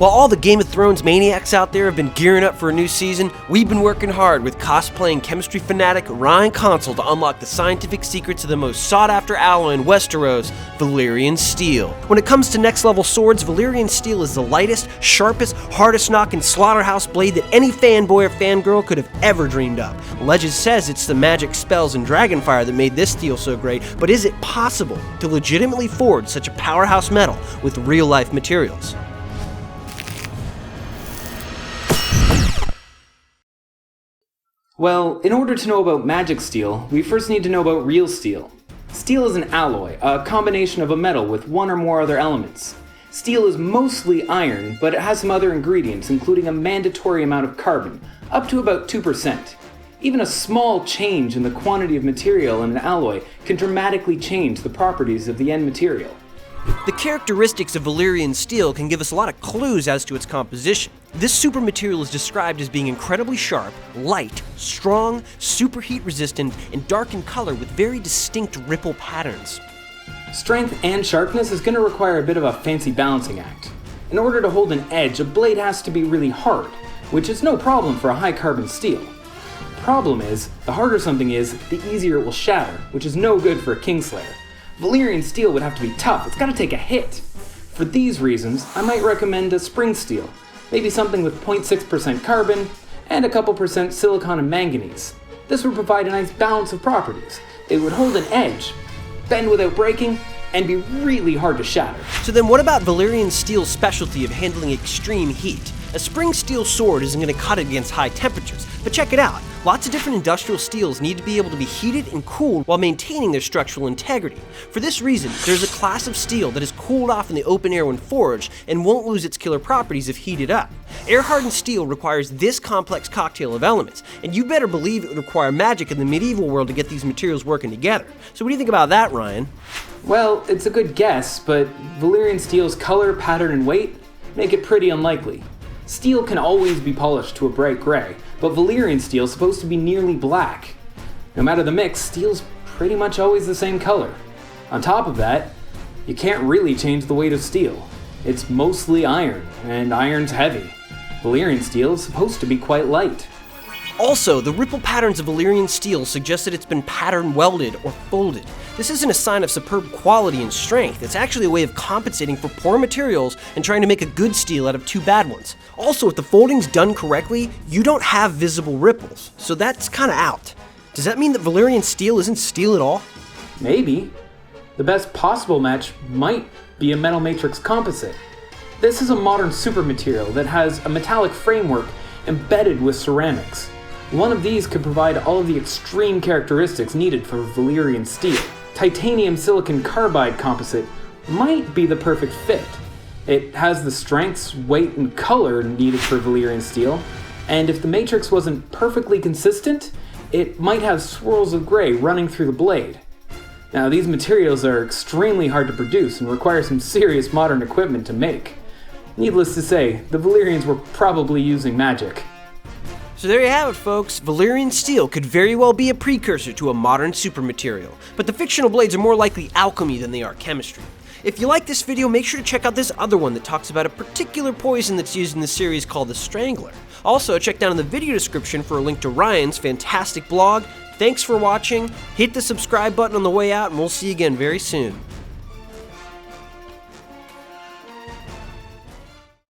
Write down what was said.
While all the Game of Thrones maniacs out there have been gearing up for a new season, we've been working hard with cosplaying chemistry fanatic Ryan Consell to unlock the scientific secrets of the most sought-after alloy in Westeros, Valyrian Steel. When it comes to next-level swords, Valyrian Steel is the lightest, sharpest, hardest-knocking slaughterhouse blade that any fanboy or fangirl could have ever dreamed up. Legend says it's the magic spells and dragonfire that made this steel so great, but is it possible to legitimately forge such a powerhouse metal with real-life materials? Well, in order to know about magic steel, we first need to know about real steel. Steel is an alloy, a combination of a metal with one or more other elements. Steel is mostly iron, but it has some other ingredients, including a mandatory amount of carbon, up to about 2%. Even a small change in the quantity of material in an alloy can dramatically change the properties of the end material. The characteristics of Valyrian steel can give us a lot of clues as to its composition. This super material is described as being incredibly sharp, light, strong, superheat resistant, and dark in color with very distinct ripple patterns. Strength and sharpness is going to require a bit of a fancy balancing act. In order to hold an edge, a blade has to be really hard, which is no problem for a high carbon steel. The problem is, the harder something is, the easier it will shatter, which is no good for a Kingslayer. Valyrian steel would have to be tough, it's gotta take a hit. For these reasons, I might recommend a spring steel, maybe something with 0.6% carbon and a couple percent silicon and manganese. This would provide a nice balance of properties. It would hold an edge, bend without breaking, and be really hard to shatter. So then what about Valyrian steel's specialty of handling extreme heat? A spring steel sword isn't going to cut it against high temperatures, but check it out. Lots of different industrial steels need to be able to be heated and cooled while maintaining their structural integrity. For this reason, there's a class of steel that is cooled off in the open air when forged and won't lose its killer properties if heated up. Air-hardened steel requires this complex cocktail of elements, and you better believe it would require magic in the medieval world to get these materials working together. So what do you think about that, Ryan? Well, it's a good guess, but Valyrian steel's color, pattern, and weight make it pretty unlikely. Steel can always be polished to a bright gray, but Valyrian steel is supposed to be nearly black. No matter the mix, steel's pretty much always the same color. On top of that, you can't really change the weight of steel. It's mostly iron, and iron's heavy. Valyrian steel is supposed to be quite light. Also, the ripple patterns of Valyrian steel suggest that it's been pattern welded or folded. This isn't a sign of superb quality and strength, it's actually a way of compensating for poor materials and trying to make a good steel out of two bad ones. Also, if the folding's done correctly, you don't have visible ripples, so that's kinda out. Does that mean that Valyrian steel isn't steel at all? Maybe. The best possible match might be a metal matrix composite. This is a modern super material that has a metallic framework embedded with ceramics. One of these could provide all of the extreme characteristics needed for Valyrian steel. Titanium silicon carbide composite might be the perfect fit. It has the strengths, weight, and color needed for Valyrian steel, and if the matrix wasn't perfectly consistent, it might have swirls of gray running through the blade. Now, these materials are extremely hard to produce and require some serious modern equipment to make. Needless to say, the Valyrians were probably using magic. So there you have it, folks. Valyrian steel could very well be a precursor to a modern super material, but the fictional blades are more likely alchemy than they are chemistry. If you like this video, make sure to check out this other one that talks about a particular poison that's used in the series called the Strangler. Also, check down in the video description for a link to Ryan's fantastic blog. Thanks for watching, hit the subscribe button on the way out, and we'll see you again very soon.